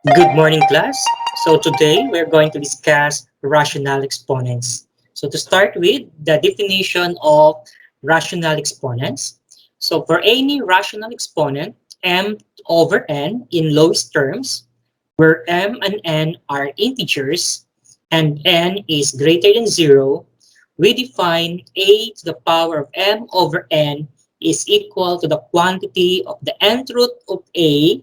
Good morning, class. So today we're going to discuss rational exponents. So to start with, the definition of rational exponents. So for any rational exponent, m over n in lowest terms, where m and n are integers and n is greater than 0, we define a to the power of m over n is equal to the quantity of the nth root of a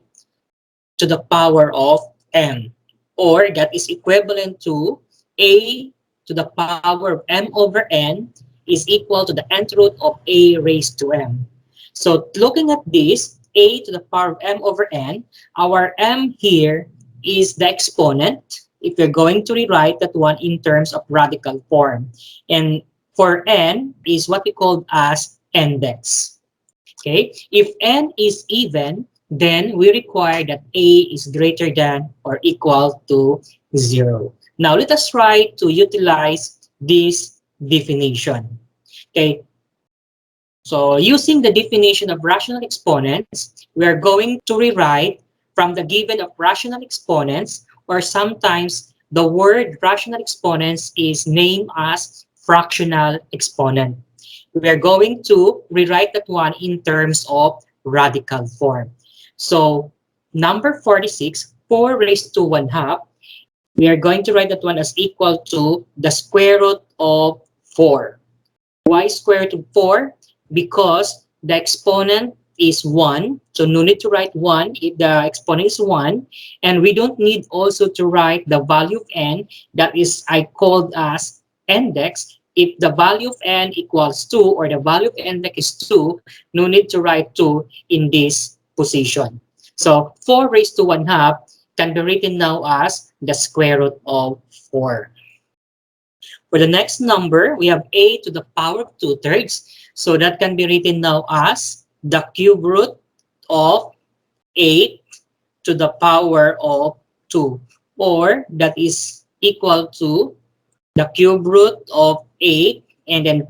to the power of m, or that is equivalent to a to the power of m over n is equal to the nth root of a raised to m. So looking at this, a to the power of m over n, our m here is the exponent if we're going to rewrite that one in terms of radical form. And for n is what we call as index. Okay, if n is even, then we require that a is greater than or equal to 0. Now let us try to utilize this definition. Okay, so using the definition of rational exponents, we are going to rewrite from the given of rational exponents, or sometimes the word rational exponents is named as fractional exponent. We are going to rewrite that one in terms of radical form. So number 46, 4 raised to 1 half, we are going to write that one as equal to the square root of 4. Why square root of 4? Because the exponent is 1. So no need to write 1 if the exponent is 1. And we don't need also to write the value of n, that is I called as index. If the value of n equals 2 or the value of index is 2, no need to write 2 in this position. So 4 raised to 1 half can be written now as the square root of 4. For the next number, we have a to the power of 2/3. So that can be written now as the cube root of 8 to the power of 2. Or that is equal to the cube root of 8 and then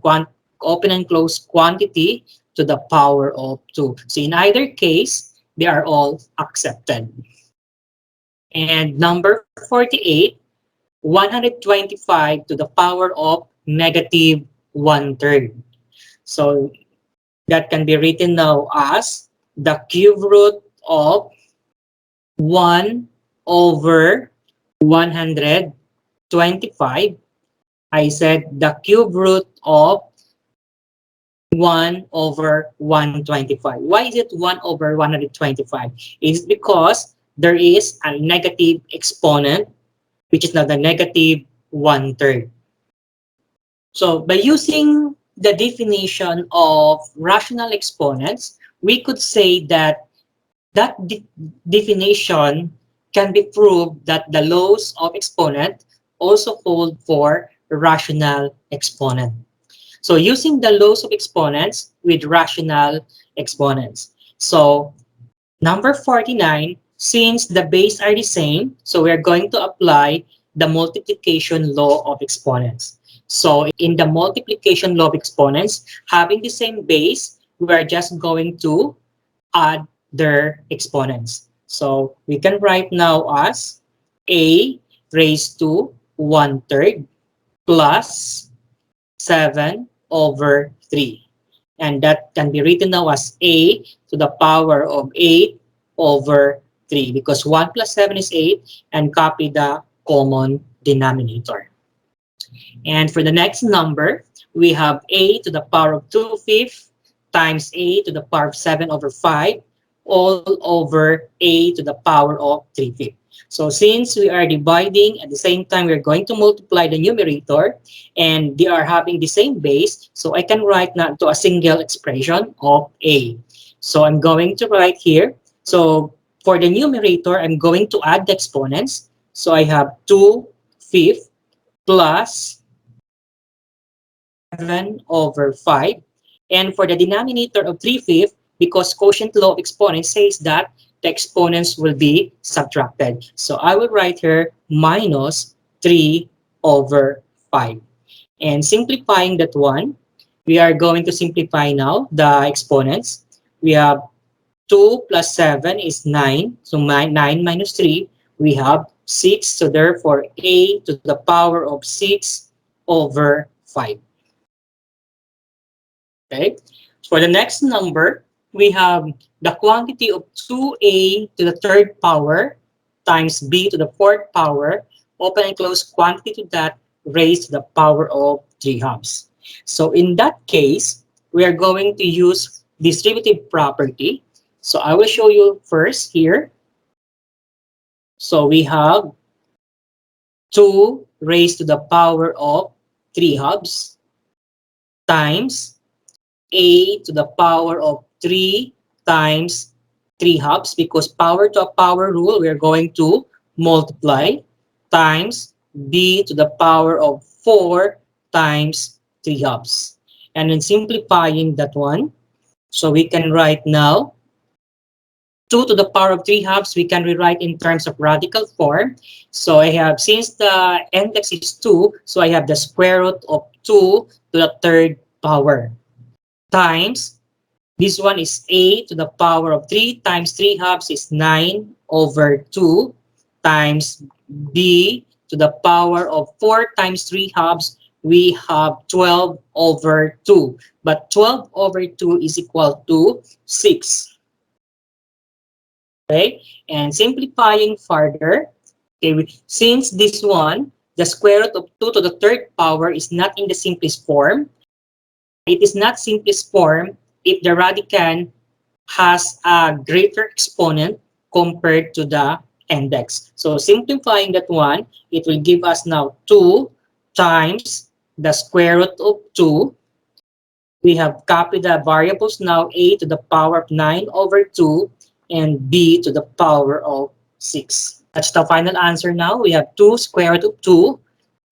open and close quantity to the power of 2. So in either case, they are all accepted. And number 48, 125 to the power of negative 1/3. So that can be written now as the cube root of 1 over 125. I said the cube root of 1 over 125. Why is it 1 over 125? It's because there is a negative exponent, which is now the negative 1/3. So by using the definition of rational exponents, we could say that definition can be proved that the laws of exponent also hold for rational exponent. So using the laws of exponents with rational exponents. So number 49, since the base are the same, so we're going to apply the multiplication law of exponents. So in the multiplication law of exponents, having the same base, we're just going to add their exponents. So we can write now as a raised to 1/3 plus 7 over 3. And that can be written now as a to the power of 8 over 3, because 1 plus 7 is 8, and copy the common denominator. And for the next number, we have a to the power of 2/5 times a to the power of 7 over 5 all over a to the power of 3/5. So since we are dividing at the same time, we're going to multiply the numerator and they are having the same base. So I can write now to a single expression of a. So I'm going to write here. So for the numerator, I'm going to add the exponents. So I have 2/5 plus 7 over 5. And for the denominator of 3/5, because quotient law of exponents says that the exponents will be subtracted. So I will write here minus 3 over 5. And simplifying that one, we are going to simplify now the exponents. We have 2 plus 7 is 9. So 9 minus 3 we have 6. So therefore, a to the power of 6 over 5. Okay. For the next number, we have the quantity of 2a to the third power times b to the fourth power, open and close quantity to that raised to the power of 3 halves. So in that case, we are going to use distributive property. So I will show you first here. So we have 2 raised to the power of 3 halves times a to the power of 3 times 3 halves, because power to a power rule, we are going to multiply, times b to the power of 4 times 3 halves. And then simplifying that one, so we can write now 2 to the power of 3 halves, we can rewrite in terms of radical form. So I have, since the index is 2, so I have the square root of 2 to the third power times, this one is a to the power of 3 times 3 halves is 9 over 2 times b to the power of 4 times 3 halves, we have 12 over 2. But 12 over 2 is equal to 6. Okay, and simplifying further, okay, since this one, the square root of 2 to the third power is not in the simplest form, it is not simplest form if the radicand has a greater exponent compared to the index. So simplifying that one, it will give us now 2 times the square root of 2. We have copied the variables now, a to the power of 9 over 2 and b to the power of 6. That's the final answer now. We have 2 square root of 2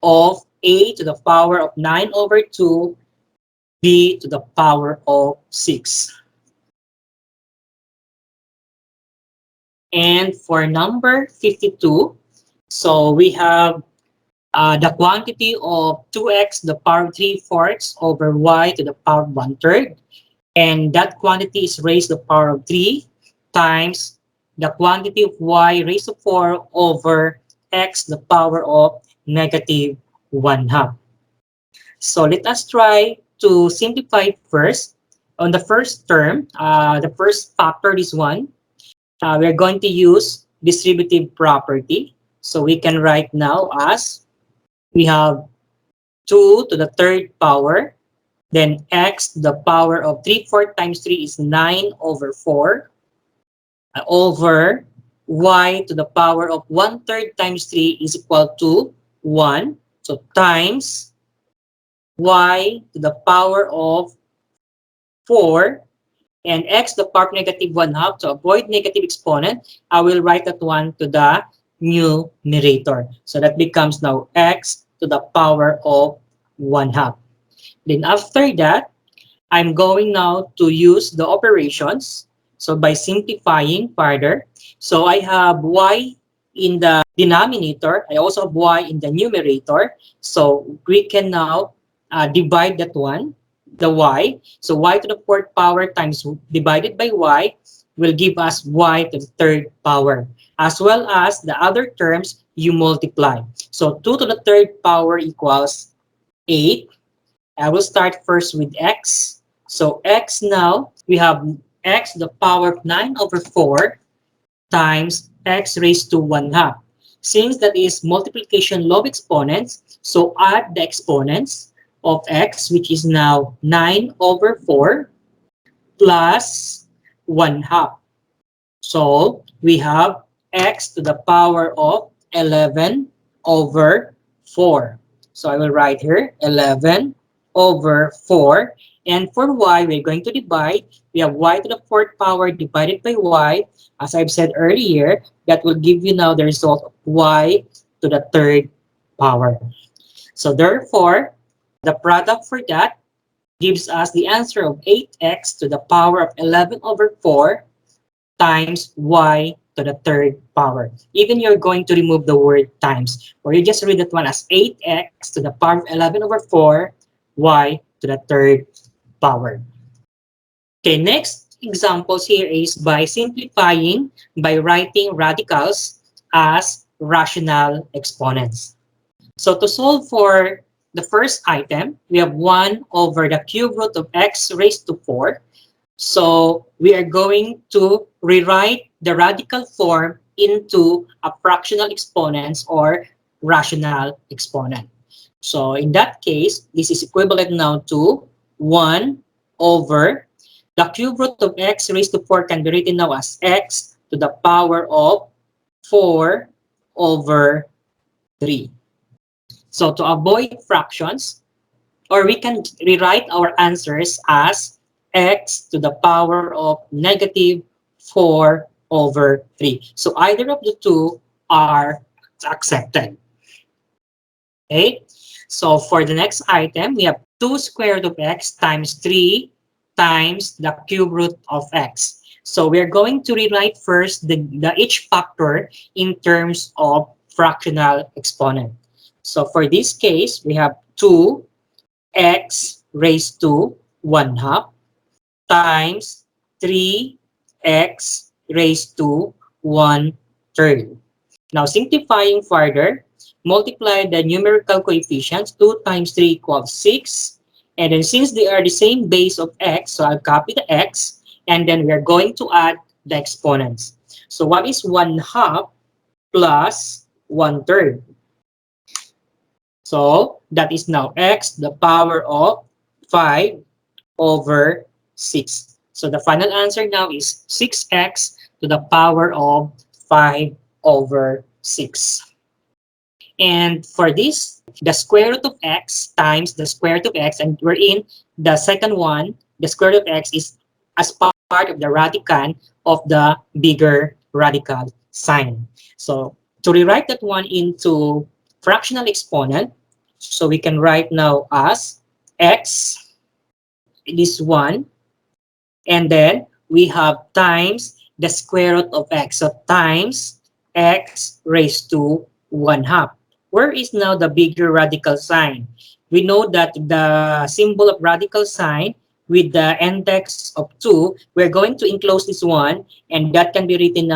of a to the power of 9 over 2, b to the power of 6. And for number 52, so we have the quantity of 2x to the power of 3/4 over y to the power of 1/3. And that quantity is raised to the power of 3 times the quantity of y raised to 4 over x to the power of negative 1/2. So let us try to simplify first. On the first term, the first factor is 1. We're going to use distributive property. So we can write now as we have 2 to the third power, then x to the power of 3/4 times 3 is 9 over 4, over y to the power of 1/3 times 3 is equal to 1. So times y to the power of 4 and x to the power of negative 1/2. To avoid negative exponent, I will write that one to the numerator. So that becomes now x to the power of 1/2. Then after that, I'm going now to use the operations. So by simplifying further, so I have y in the denominator. I also have y in the numerator. So we can now divide that one, the y. So y to the fourth power times divided by y will give us y to the third power. As well as the other terms, you multiply. So 2 to the third power equals 8. I will start first with x. So x now, we have x to the power of 9 over 4 times x raised to 1/2. Since that is multiplication law of exponents, so add the exponents of x, which is now 9 over 4 plus 1/2. So we have x to the power of 11 over 4. So I will write here 11 over 4. And for y, we're going to divide. We have y to the fourth power divided by y. As I've said earlier, that will give you now the result of y to the third power. So therefore, the product for that gives us the answer of 8x to the power of 11 over 4 times y to the third power. Even you're going to remove the word times, or you just read that one as 8x to the power of 11 over 4 y to the third power. Okay, next examples here is by simplifying by writing radicals as rational exponents. So to solve for the first item, we have 1 over the cube root of x raised to 4. So we are going to rewrite the radical form into a fractional exponents or rational exponent. So in that case, this is equivalent now to 1 over the cube root of x raised to 4 can be written now as x to the power of 4 over 3. So to avoid fractions, or we can rewrite our answers as x to the power of negative 4 over 3. So either of the two are accepted. Okay, so for the next item, we have 2 square root of x times 3 times the cube root of x. So we're going to rewrite first the each factor in terms of fractional exponent. So for this case, we have 2x raised to 1 half times 3x raised to 1 third. Now simplifying further, multiply the numerical coefficients. 2 times 3 equals 6. And then since they are the same base of x, so I'll copy the x. And then we are going to add the exponents. So what is 1 half plus 1 third? So that is now x to the power of 5 over 6. So the final answer now is 6x to the power of 5 over 6. And for this, the square root of x times the square root of x, and we're in the second one, the square root of x is as part of the radicand of the bigger radical sign. So to rewrite that one into fractional exponent, so we can write now as x, this one, and then we have times the square root of x. So times x raised to 1 half. Where is now the bigger radical sign? We know that the symbol of radical sign with the index of 2, we're going to enclose this one, and that can be written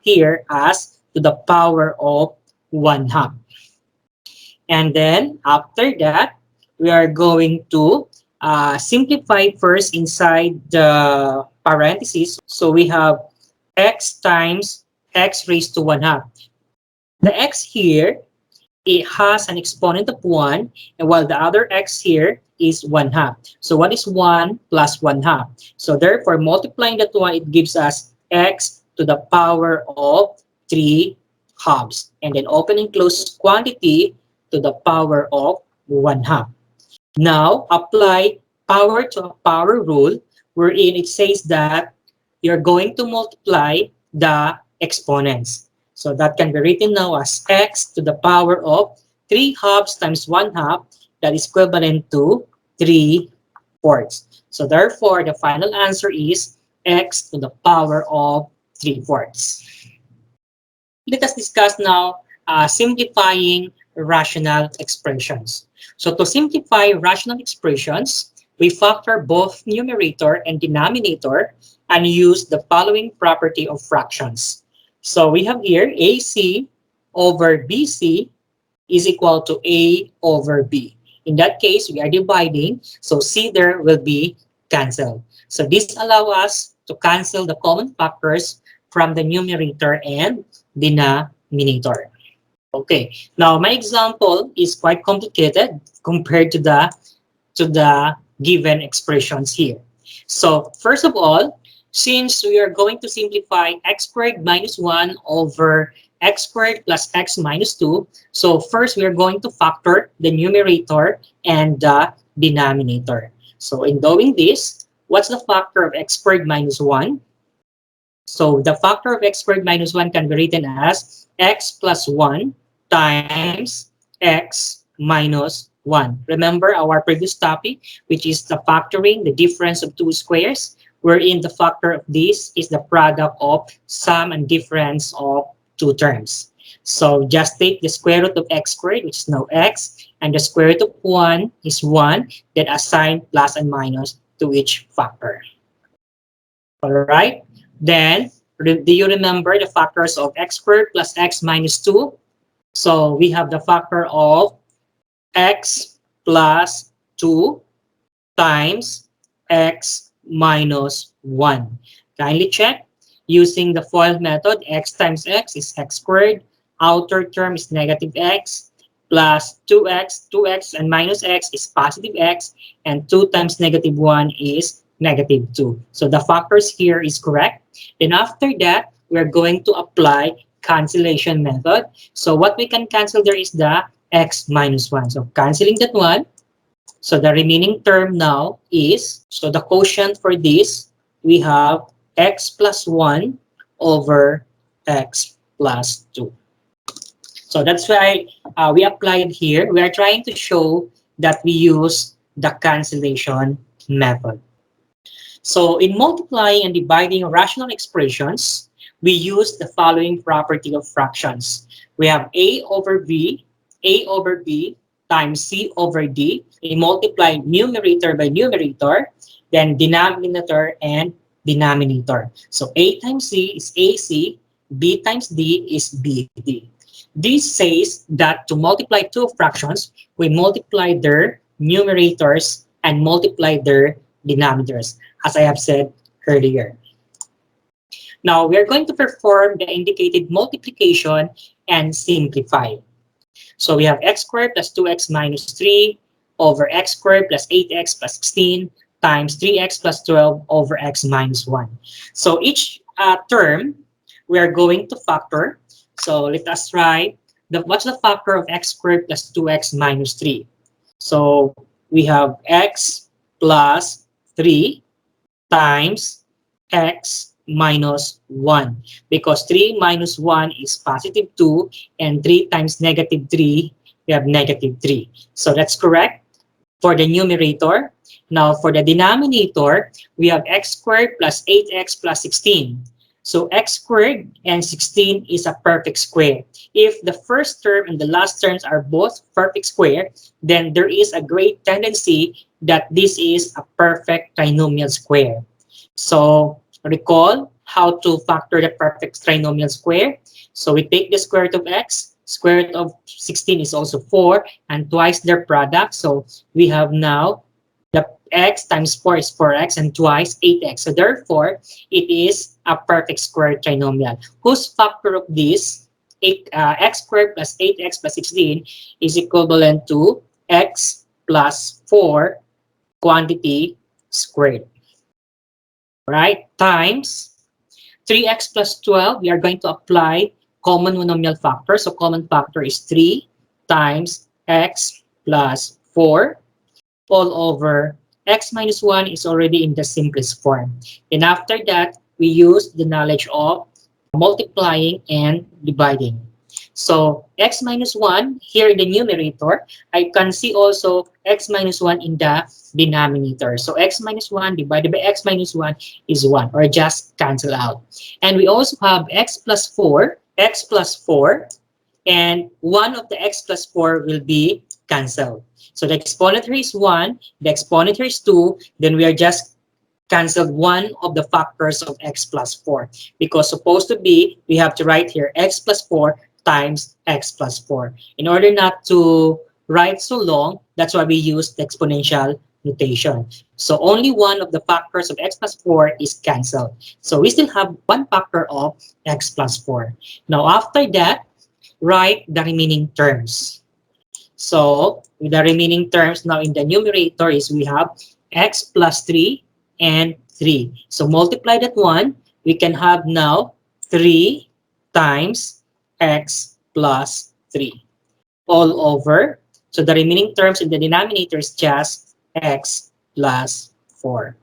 here as to the power of 1 half. And then after that, we are going to simplify first inside the parentheses. So we have x times x raised to 1 half. The x here, it has an exponent of 1, and while the other x here is 1 half. So what is 1 plus 1 half? So therefore, multiplying that one, it gives us x to the power of 3 halves. And then open and close quantity to the power of 1 half. Now, apply power to a power rule, wherein it says that you're going to multiply the exponents. So that can be written now as x to the power of 3 halves times 1 half, that is equivalent to 3 fourths. So therefore, the final answer is x to the power of 3 fourths. Let us discuss now simplifying rational expressions. So to simplify rational expressions, we factor both numerator and denominator and use the following property of fractions. So we have here AC over BC is equal to A over B. In that case, we are dividing, so C there will be cancelled. So this allows us to cancel the common factors from the numerator and denominator. Okay, now my example is quite complicated compared to the given expressions here. So first of all, since we are going to simplify x squared minus 1 over x squared plus x minus 2, so first we are going to factor the numerator and the denominator. So in doing this, what's the factor of x squared minus 1? So the factor of x squared minus 1 can be written as x plus 1 times x minus 1. Remember our previous topic, which is the factoring, the difference of two squares, wherein the factor of this is the product of sum and difference of two terms. So just take the square root of x squared, which is now x, and the square root of 1 is 1, then assign plus and minus to each factor. All right. Then Do you remember the factors of x squared plus x minus 2? So we have the factor of x plus 2 times x minus 1. Kindly check. Using the FOIL method, x times x is x squared. Outer term is negative x plus 2x. 2x and minus x is positive x. And 2 times negative 1 is negative 2. So the factors here is correct. Then after that, we're going to apply cancellation method. So what we can cancel there is the x minus 1. So canceling that one. So the remaining term now is, so the quotient for this, we have x plus 1 over x plus 2. So that's why we applied here. We are trying to show that we use the cancellation method. So in multiplying and dividing rational expressions, we use the following property of fractions. We have a over b times c over d. We multiply numerator by numerator, then denominator and denominator. So a times c is ac, b times d is bd. This says that to multiply two fractions, we multiply their numerators and multiply their denominators, as I have said earlier. Now, we are going to perform the indicated multiplication and simplify. So we have x squared plus 2x minus 3 over x squared plus 8x plus 16 times 3x plus 12 over x minus 1. So each term, we are going to factor. So let us try. What's the factor of x squared plus 2x minus 3? So we have x plus 3 times x minus 1. Because 3 minus 1 is positive 2, and 3 times negative 3, we have negative 3. So that's correct for the numerator. Now for the denominator, we have x squared plus 8x plus 16. So x squared and 16 is a perfect square. If the first term and the last terms are both perfect square, then there is a great tendency that this is a perfect trinomial square. So recall how to factor the perfect trinomial square. So we take the square root of x, square root of 16 is also 4, and twice their product. So we have now the x times 4 is 4x and twice 8x. So therefore, it is a perfect square trinomial. Whose factor of this, x squared plus 8x plus 16 is equivalent to x plus 4 quantity squared. Right? Times 3x plus 12, we are going to apply common monomial factor. So common factor is 3 times x plus 4 all over x minus 1 is already in the simplest form. And after that, we use the knowledge of multiplying and dividing. So x minus 1 here in the numerator, I can see also x minus 1 in the denominator. So x minus 1 divided by x minus 1 is 1, or just cancel out. And we also have x plus 4, and one of the x plus 4 will be cancelled. So the exponent here is 1, the exponent here is 2, then we are just canceled one of the factors of x plus 4. Because supposed to be, we have to write here x plus 4 times x plus 4. In order not to write so long, that's why we use the exponential notation. So only one of the factors of x plus 4 is canceled. So we still have one factor of x plus 4. Now after that, write the remaining terms. So with the remaining terms now in the numerator is we have x plus 3 and 3. So multiply that one, we can have now 3 times x plus 3 all over. So the remaining terms in the denominator is just x plus 4.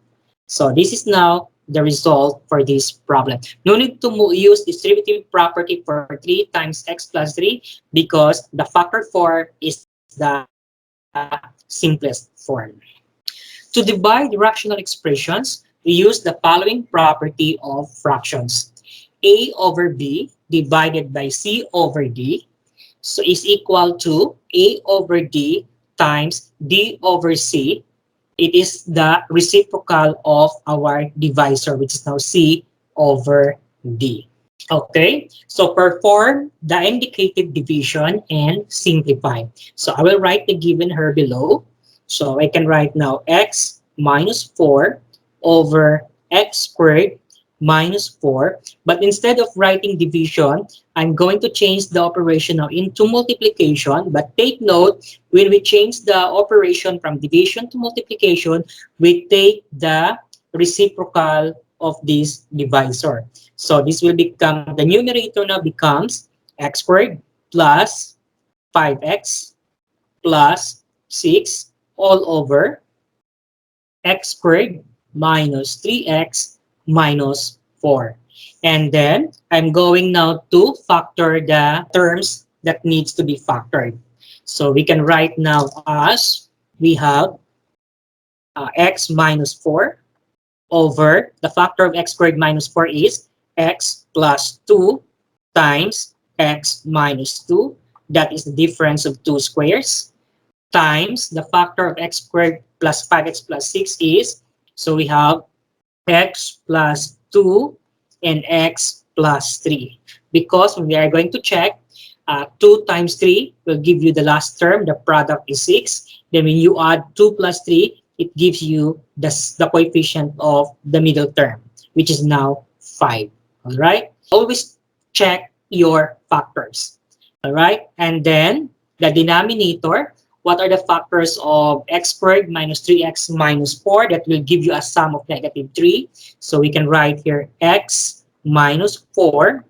So this is now the result for this problem. No need to use distributive property for 3 times x plus 3 because the factor 4 is the simplest form. To divide rational expressions, we use the following property of fractions. A over b divided by c over d so is equal to a over d times d over c. It is the reciprocal of our divisor, which is now c over D. Okay, so perform the indicative division and simplify. So I will write the given here below. So I can write now x minus 4 over x squared minus 4. But instead of writing division, I'm going to change the operation now into multiplication. But take note, when we change the operation from division to multiplication, we take the reciprocal of this divisor. So this will become, the numerator now becomes x squared plus 5x plus 6 all over x squared minus 3x minus 4. And then I'm going now to factor the terms that needs to be factored. So we can write now as we have x minus 4 over the factor of x squared minus 4 is x plus 2 times x minus 2. That is the difference of two squares times the factor of x squared plus 5x plus 6 is, so we have x plus 2 and x plus 3. Because when we are going to check, 2 times 3 will give you the last term, the product is 6. Then when you add 2 plus 3, it gives you the coefficient of the middle term, which is now 5. All right? Always check your factors. All right? And then the denominator, what are the factors of x squared minus 3x minus 4? That will give you a sum of negative 3. So we can write here x minus 4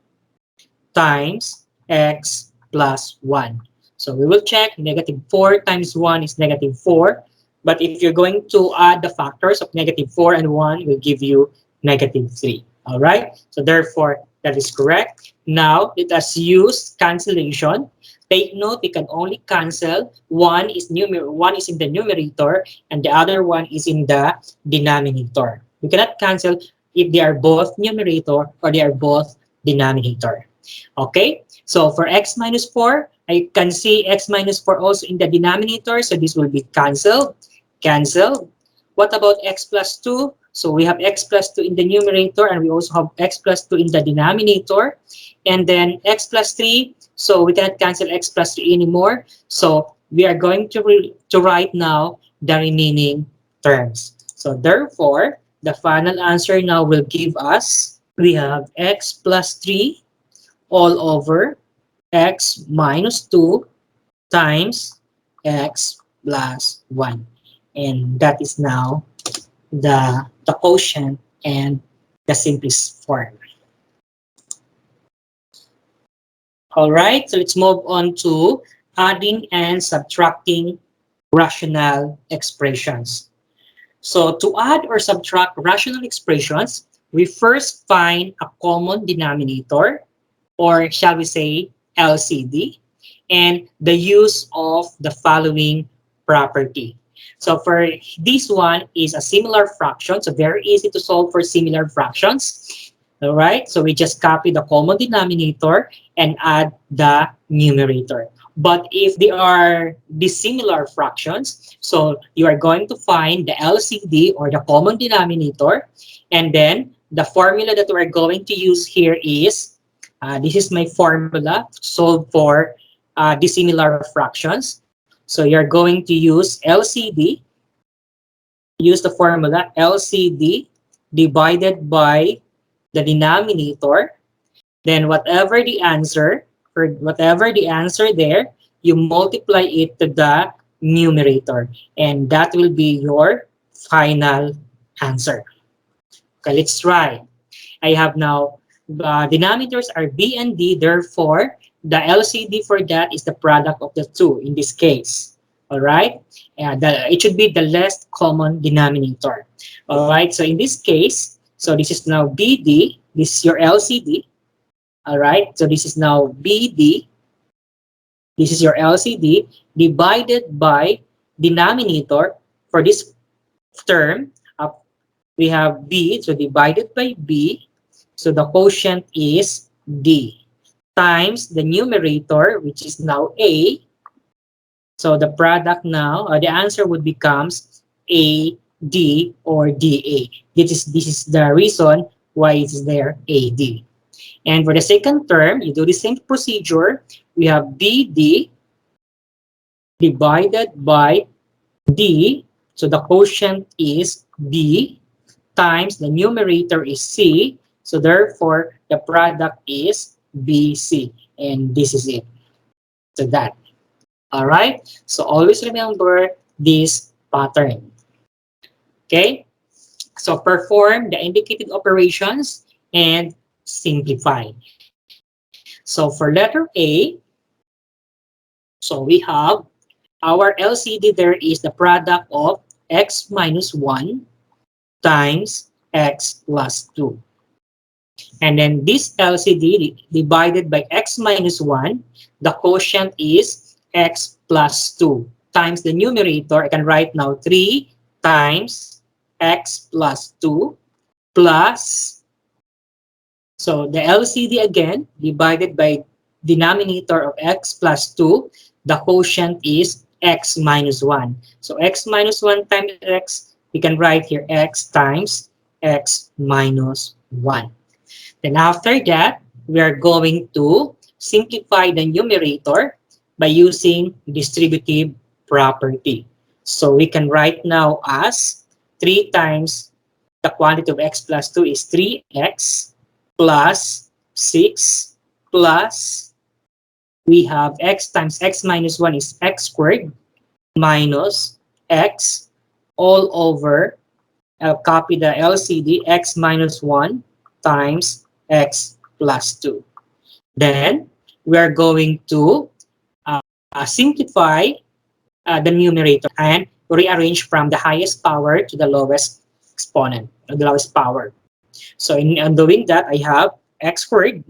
times x plus 1. So we will check negative 4 times 1 is negative 4. But if you're going to add the factors of negative 4 and 1, it will give you negative 3. All right? So therefore, that is correct. Now, let us use cancellation. Take note, we can only cancel. One is in the numerator and the other one is in the denominator. We cannot cancel if they are both numerator or they are both denominator. Okay, so for x minus 4, I can see x minus 4 also in the denominator, so this will be cancelled. Cancel. What about x plus 2? So we have x plus 2 in the numerator and we also have x plus 2 in the denominator. And then x plus 3, so we cannot cancel x plus 3 anymore. So we are going to write now the remaining terms. So therefore, the final answer now will give us, we have x plus 3 all over x minus 2 times x plus 1. And that is now the quotient and the simplest form. All right, so let's move on to adding and subtracting rational expressions. So to add or subtract rational expressions, we first find a common denominator, or shall we say LCD, and the use of the following property. So for this one is a similar fraction, so very easy to solve for similar fractions. All right, so we just copy the common denominator and add the numerator. But if they are dissimilar fractions, so you are going to find the LCD or the common denominator, and then the formula that we're going to use here is, this is my formula to solve for dissimilar fractions. So you're going to use LCD, use the formula LCD divided by the denominator. Then whatever the answer, there, you multiply it to the numerator. And that will be your final answer. Okay, let's try. I have now, denominators are b and d, therefore the LCD for that is the product of the two in this case. All right, it should be the least common denominator. All right, so in this case, so this is now BD, this is your LCD. All right, so this is now BD, this is your LCD divided by denominator for this term. We have B, so divided by B, so the quotient is D, times the numerator, which is now A. So the product now, the answer would becomes AD or DA. This is the reason why it is there, AD. And for the second term, you do the same procedure. We have BD divided by D. So the quotient is B times the numerator is C. So therefore, the product is BC. And this is it. So that. All right. So always remember this pattern. Okay. So perform the indicated operations and simplify. So for letter A, so we have our LCD there is the product of x minus 1 times x plus 2. And then this LCD divided by x minus 1, the quotient is x plus 2 times the numerator. I can write now 3 times x plus 2 plus, so the LCD again divided by denominator of x plus 2, the quotient is x minus 1. So x minus 1 times x, we can write here x times x minus 1. Then after that, we are going to simplify the numerator by using distributive property. So we can write now as 3 times the quantity of x plus 2 is 3x plus 6 plus we have x times x minus 1 is x squared minus x all over, I'll copy the LCD, x minus 1 times x plus 2. Then we are going to simplify the numerator and rearrange from the highest power to the lowest exponent, the lowest power. So in doing that, I have x squared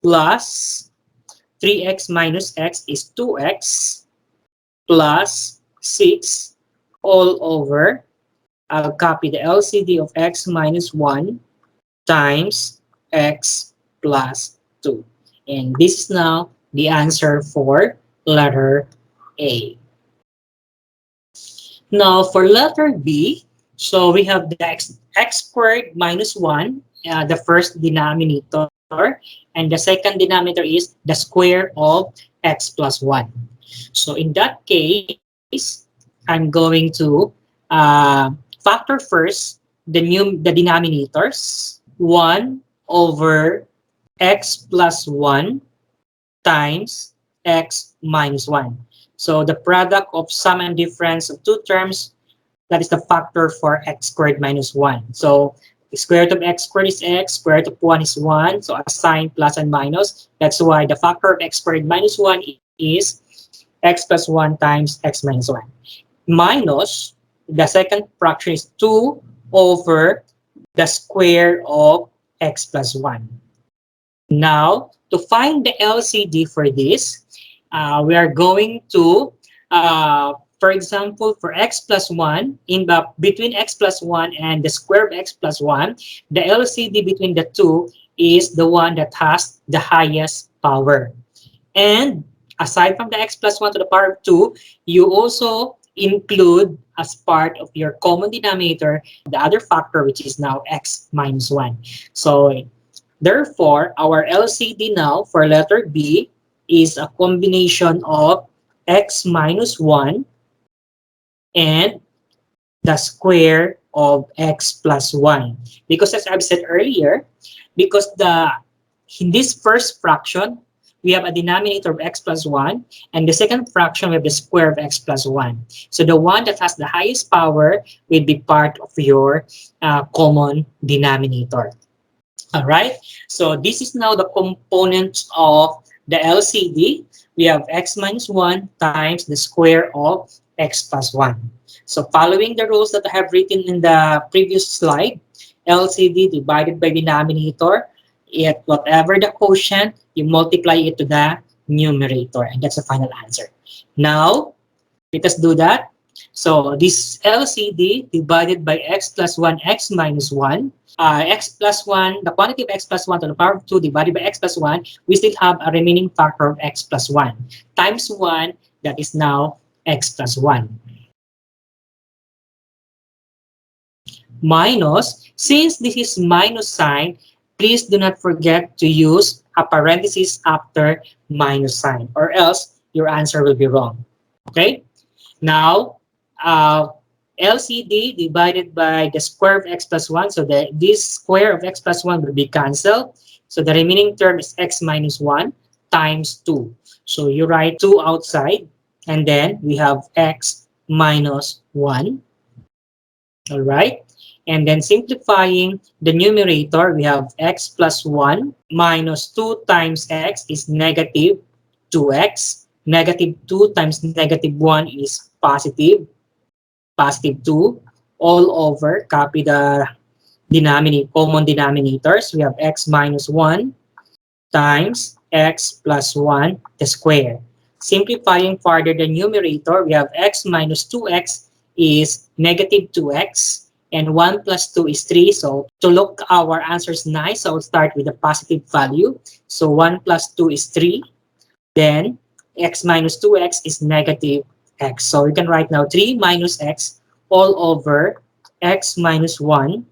plus 3x minus x is 2x plus 6 all over, I'll copy the LCD of x minus 1 times x plus 2. And this is now the answer for letter A. Now for letter B, so we have the x squared minus 1, the first denominator, and the second denominator is the square of x plus 1. So in that case, I'm going to factor first the denominators, 1 over x plus 1 times x minus 1. So the product of sum and difference of two terms, that is the factor for x squared minus 1. So the square root of x squared is x, square root of 1 is 1. So assign plus and minus. That's why the factor of x squared minus 1 is x plus 1 times x minus 1. Minus, the second fraction is 2 over the square of x plus 1. Now, to find the LCD for this, we are going to, for example, for x plus 1, between x plus 1 and the square of x plus 1, the LCD between the two is the one that has the highest power. And aside from the x plus 1 to the power of 2, you also include as part of your common denominator the other factor, which is now x minus 1. So therefore, our LCD now for letter B is a combination of x minus 1 and the square of x plus 1. Because as I've said earlier, because in this first fraction, we have a denominator of x plus 1, and the second fraction we have the square of x plus 1. So the one that has the highest power will be part of your common denominator. All right, so this is now the components of the LCD. We have x minus 1 times the square of x plus 1. So following the rules that I have written in the previous slide, LCD divided by denominator, at whatever the quotient, you multiply it to the numerator, and that's the final answer. Now, let us do that. So this LCD divided by x plus 1, x minus 1, x plus 1, the quantity of x plus 1 to the power of 2 divided by x plus 1, we still have a remaining factor of x plus 1 times 1, that is now x plus 1. Minus, since this is minus sign, please do not forget to use a parenthesis after minus sign, or else your answer will be wrong. Okay? Now, LCD divided by the square of x plus 1. So this square of x plus 1 will be cancelled. So the remaining term is x minus 1 times 2. So you write 2 outside, and then we have x minus 1. All right. And then simplifying the numerator, we have x plus 1 minus 2 times x is negative 2x. Negative 2 times negative 1 is positive 2. All over, copy the common denominators. We have x minus 1 times x plus 1, the square. Simplifying further the numerator, we have x minus 2x is negative 2x, and 1 plus 2 is 3. So to look our answers nice, I'll start with a positive value. So 1 plus 2 is 3. Then x minus 2x is negative x. So we can write now 3 minus x all over x minus 1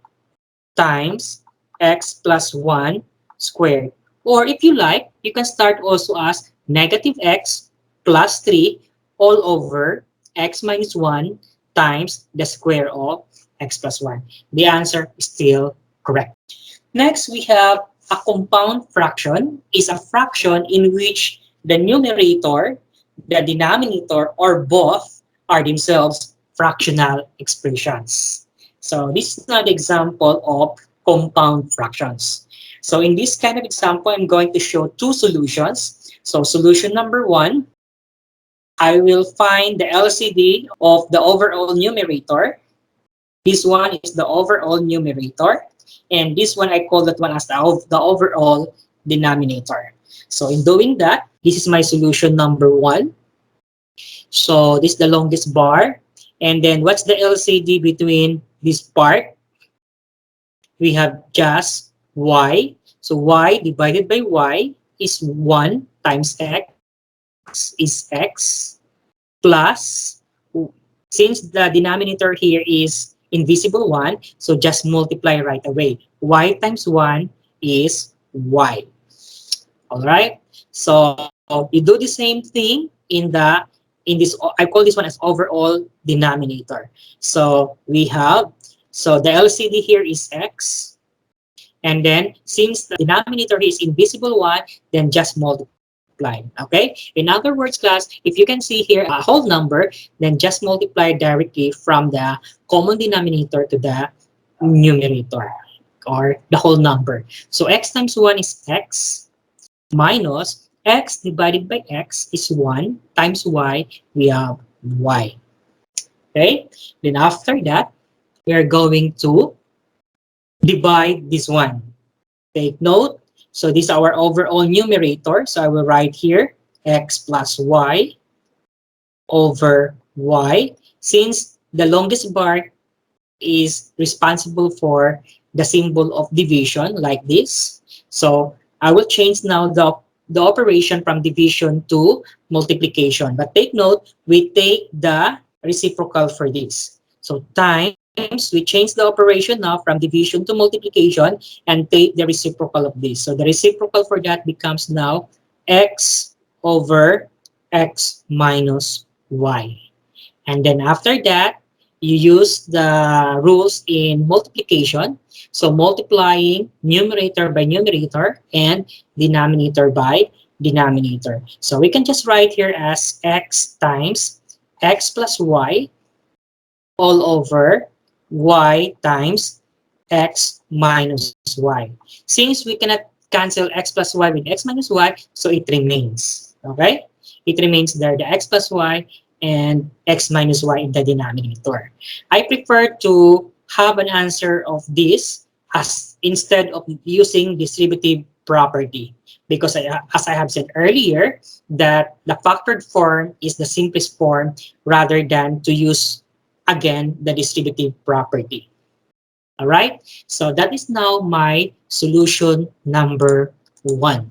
times x plus 1 squared. Or if you like, you can start also as negative x plus 3 all over x minus 1 times the square of x plus 1. The answer is still correct. Next, we have a compound fraction is a fraction in which the numerator, the denominator, or both are themselves fractional expressions. So this is not an example of compound fractions. So in this kind of example, I'm going to show two solutions. So solution number one, I will find the LCD of the overall numerator. This one is the overall numerator. And this one, I call that one as the overall denominator. So in doing that, this is my solution number one. So this is the longest bar. And then what's the LCD between this part? We have just y. So y divided by y is 1 times x is x plus, since the denominator here is invisible 1, so just multiply right away. Y times 1 is y. All right. So you do the same thing in this. I call this one as overall denominator. So we have, so the LCD here is x, and then since the denominator is invisible 1, then just multiply. Okay. In other words, class, if you can see here a whole number, then just multiply directly from the common denominator to the numerator, or the whole number. So x times 1 is x minus x divided by x is 1 times y, we have y. Okay, then after that, we are going to divide this one. Take note, so this is our overall numerator. So I will write here x plus y over y. Since the longest bar is responsible for the symbol of division like this, so I will change now the operation from division to multiplication. But take note, we take the reciprocal for this. So times, we change the operation now from division to multiplication and take the reciprocal of this. So the reciprocal for that becomes now x over x minus y. And then after that, you use the rules in multiplication. So multiplying numerator by numerator and denominator by denominator. So we can just write here as x times x plus y all over y times x minus y. Since we cannot cancel x plus y with x minus y, so it remains. Okay? It remains there, the x plus y and x minus y in the denominator. I prefer to have an answer of this as instead of using distributive property, because as I have said earlier, that the factored form is the simplest form rather than to use again the distributive property. All right, so that is now my solution number one.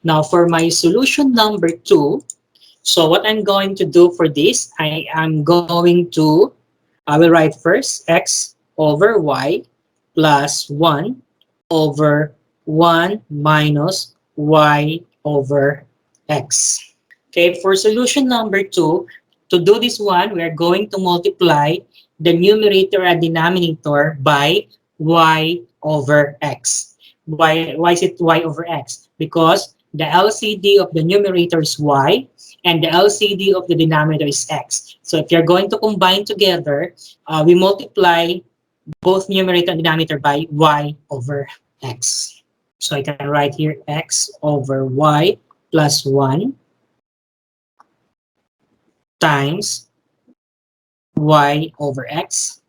Now for my solution number two, so what I'm going to do for this, I will write first x over y plus 1 over 1 minus y over x. Okay, for solution number 2, to do this one, we are going to multiply the numerator and denominator by y over x. Why is it y over x? Because the LCD of the numerator is y and the LCD of the denominator is x. So if you're going to combine together, we multiply both numerator and denominator by y over x. So I can write here x over y plus 1 times y over x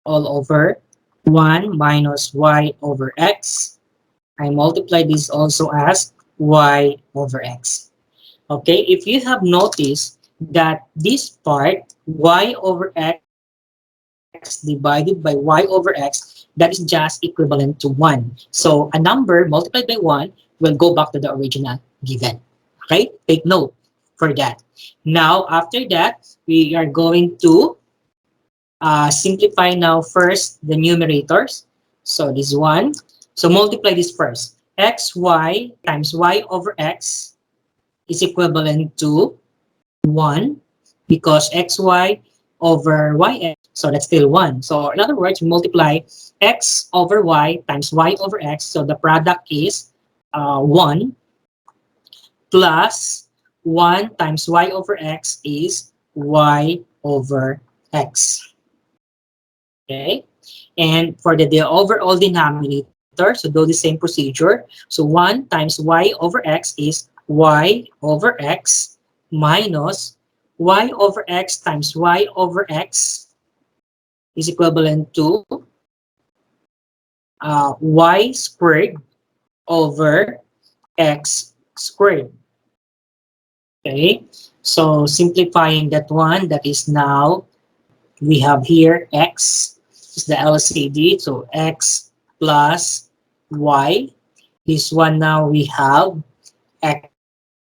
all over 1 minus y over x. I multiply this also as y over x. Okay, if you have noticed that this part y over x divided by y over x, that is just equivalent to 1. So a number multiplied by 1 will go back to the original given. Okay, take note for that. Now, after that, we are going to simplify now first the numerators. So this one. So multiply this first. Xy times y over x is equivalent to 1 because xy over yx, so that's still 1. So in other words, multiply x over y times y over x, so the product is 1 plus 1 times y over x is y over x. Okay, and for the overall denominator, so do the same procedure. So 1 times y over x is y over x minus y over x times y over x is equivalent to y squared over x squared. Okay, so simplifying that one, that is now we have here x is the LCD, so x plus y. This one now we have x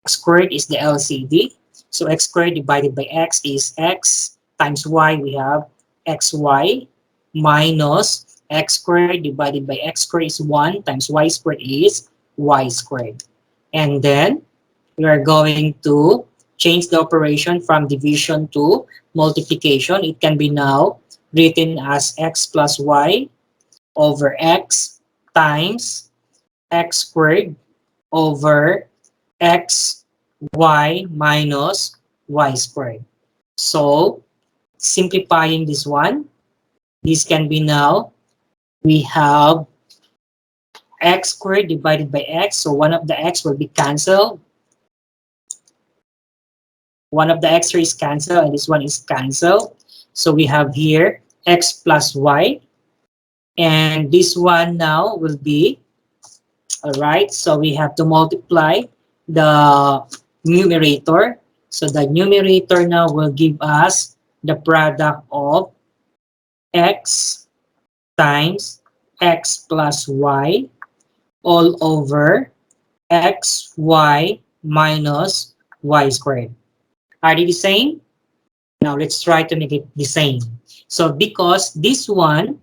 squared is the LCD. So x squared divided by x is x times y, we have xy minus x squared divided by x squared is 1 times y squared is y squared. And then we are going to change the operation from division to multiplication. It can be now written as x plus y over x times x squared over x y minus y squared. So simplifying this one, this can be now, we have x squared divided by x, so one of the x will be cancelled. One of the extra is cancelled and this one is cancelled. So we have here x plus y, and this one now will be, all right, so we have to multiply the numerator. So the numerator now will give us the product of x times x plus y all over x y minus y squared. Are they the same? Now let's try to make it the same. So because this one,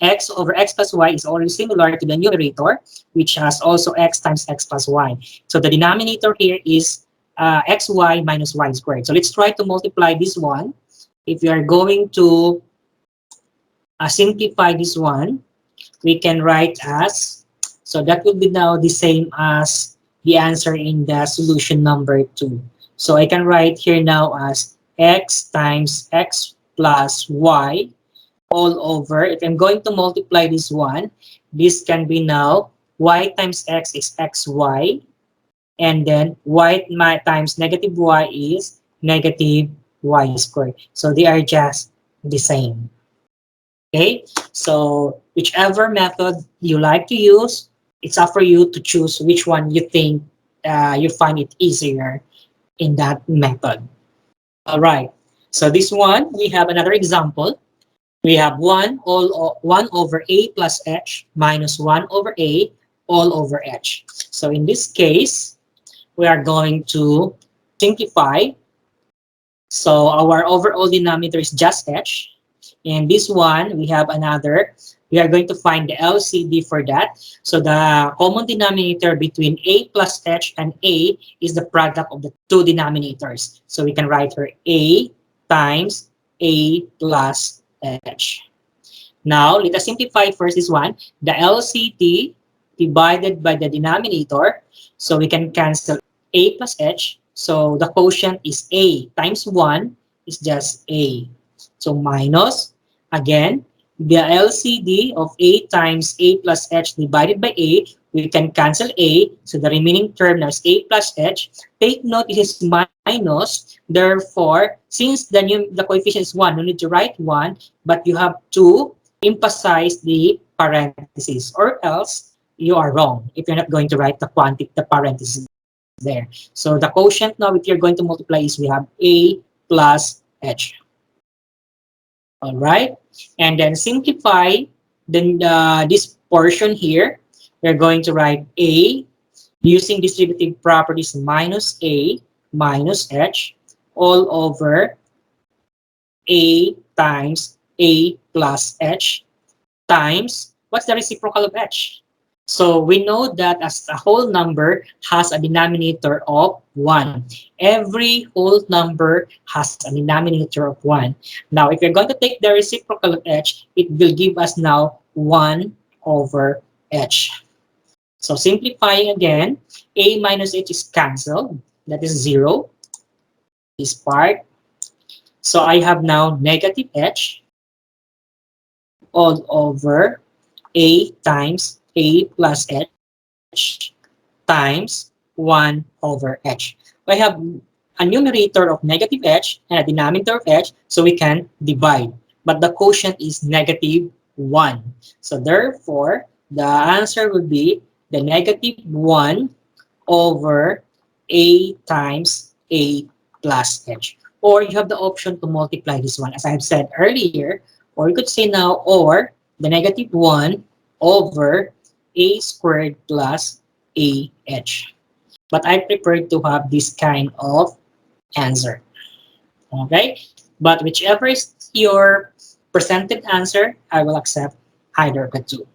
x over x plus y is already similar to the numerator, which has also x times x plus y. So the denominator here is xy minus y squared. So let's try to multiply this one. If you are going to simplify this one, we can write as, so that will be now the same as the answer in the solution number 2. So I can write here now as x times x plus y all over, if I'm going to multiply this one, this can be now y times x is xy, and then y times negative y is negative y squared. So they are just the same. Okay, so whichever method you like to use, it's up for you to choose which one you think you find it easier in that method. All right, so this one, we have another example. We have 1 over a plus h minus 1 over a all over h. So in this case, we are going to simplify. So our overall denominator is just h. And this one, we have another. We are going to find the LCD for that. So the common denominator between a plus h and a is the product of the two denominators. So we can write here a times a plus h. Now, let us simplify first this one. The LCD divided by the denominator. So we can cancel a plus h. So the quotient is a times 1 is just a. So minus, again, the LCD of a times a plus h divided by a, we can cancel a. So the remaining term now is a plus h. Take note, it is minus. Therefore, since the coefficient is 1, no need to write 1, but you have to emphasize the parentheses, or else you are wrong if you're not going to write the parentheses there. So the quotient now, if you're going to multiply, is we have a plus h. All right, and then simplify then this portion here. We're going to write a using distributive properties minus a minus h all over a times a plus h times, what's the reciprocal of h? So we know that as a whole number has a denominator of 1. Every whole number has a denominator of 1. Now, if you're going to take the reciprocal of h, it will give us now 1 over h. So simplifying again, a minus h is cancelled. That is 0, this part. So I have now negative h all over a times a plus h times 1 over h. I have a numerator of negative h and a denominator of h, so we can divide. But the quotient is negative 1. So therefore, the answer would be the negative 1 over a times a plus h. Or you have the option to multiply this one, as I have said earlier, or you could say now, or the negative 1 over a squared plus ah. But I prefer to have this kind of answer. Okay? But whichever is your presented answer, I will accept either of the two.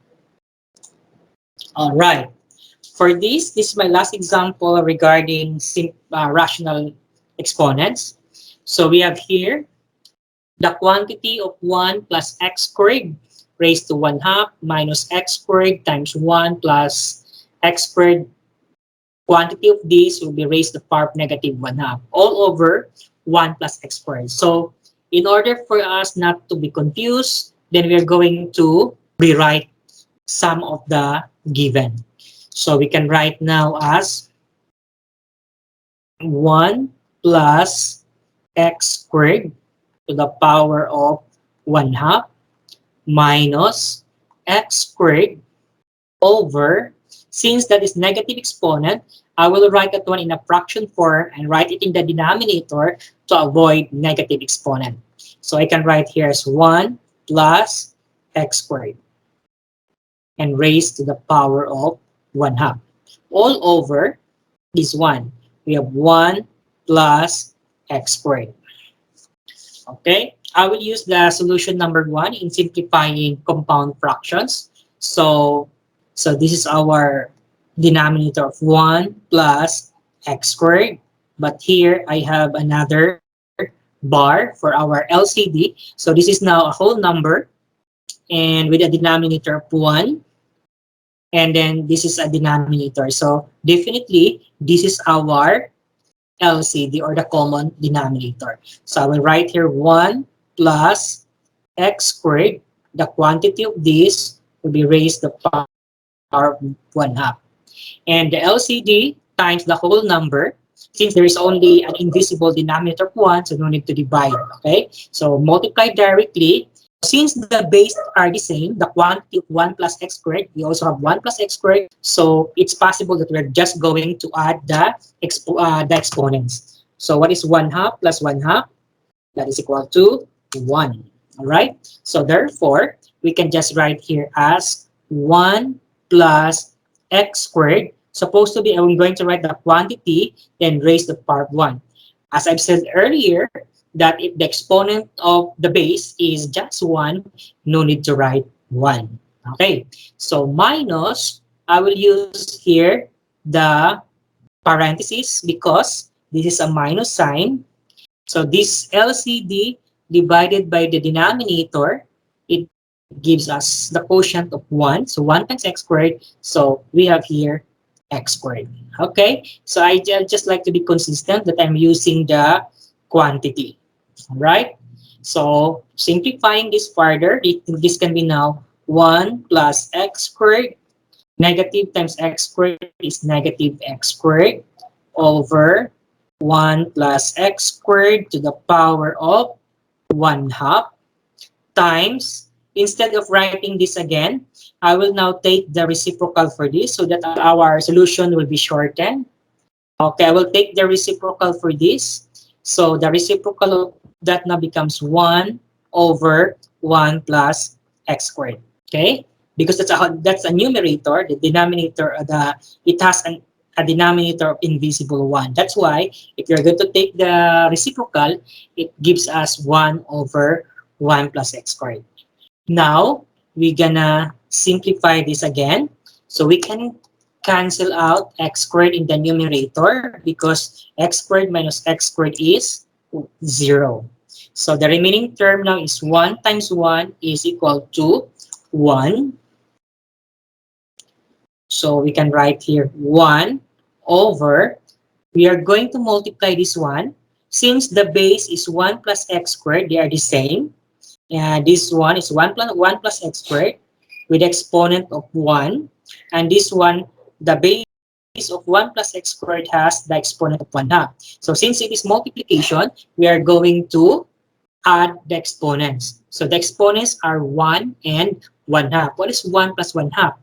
All right. For this is my last example regarding rational exponents. So we have here the quantity of 1 plus x squared raised to 1 half minus x squared times 1 plus x squared. Quantity of this will be raised to the power of negative 1 half all over 1 plus x squared. So in order for us not to be confused, then we are going to rewrite some of the given. So we can write now as 1 plus x squared to the power of 1 half minus x squared over, since that is negative exponent, I will write that one in a fraction form and write it in the denominator to avoid negative exponent. So I can write here as 1 plus x squared and raised to the power of 1 half all over this one. We have 1 plus x squared. Okay, I will use the solution number 1 in simplifying compound fractions. So this is our denominator of 1 plus x squared. But here I have another bar for our LCD. So this is now a whole number and with a denominator of 1. And then this is a denominator. So definitely this is our LCD or the common denominator. So I will write here 1 plus x squared. The quantity of this will be raised to the power of 1 half. And the LCD times the whole number. Since there is only an invisible denominator of 1, so no need to divide. Okay? So multiply directly. Since the base are the same, the quantity of 1 plus x squared, we also have 1 plus x squared. So it's possible that we're just going to add the exponents. So what is 1 half plus 1 half? That is equal to 1. All right? So therefore, we can just write here as 1 plus x squared. Supposed to be, I'm going to write the quantity, then raise to the power of 1. As I've said earlier, that if the exponent of the base is just 1, no need to write 1. Okay, so minus, I will use here the parentheses because this is a minus sign. So this LCD divided by the denominator, it gives us the quotient of 1. So 1 times x squared. So we have here x squared. Okay, so I just like to be consistent that I'm using the quantity. All right. So simplifying this further, this can be now 1 plus x squared. Negative times x squared is negative x squared over 1 plus x squared to the power of 1 half times, instead of writing this again, I will now take the reciprocal for this so that our solution will be shortened. Okay, I will take the reciprocal for this. So the reciprocal of that now becomes 1 over 1 plus x squared. Okay, because that's a numerator. The denominator, it has a denominator of invisible 1. That's why if you're going to take the reciprocal, it gives us 1 over 1 plus x squared. Now, we're gonna simplify this again. So we can cancel out x squared in the numerator because x squared minus x squared is 0. So the remaining term now is 1 times 1 is equal to 1. So we can write here 1 over, we are going to multiply this one. Since the base is 1 plus x squared, they are the same. This one is 1 plus x squared with exponent of 1. And this one, the base of 1 plus x squared has the exponent of 1 half. So since it is multiplication, we are going to add the exponents. So the exponents are 1 and 1 half. What is 1 plus 1 half?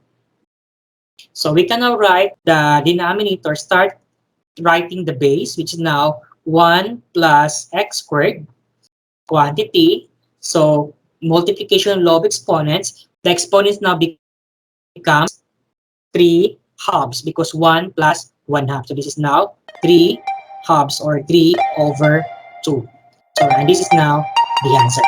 So we can now write the denominator, start writing the base, which is now 1 plus x squared quantity. So multiplication law of exponents, the exponents now becomes 3 halves because 1 plus 1 half. So this is now 3 halves or 3 over 2. So and this is now the answer.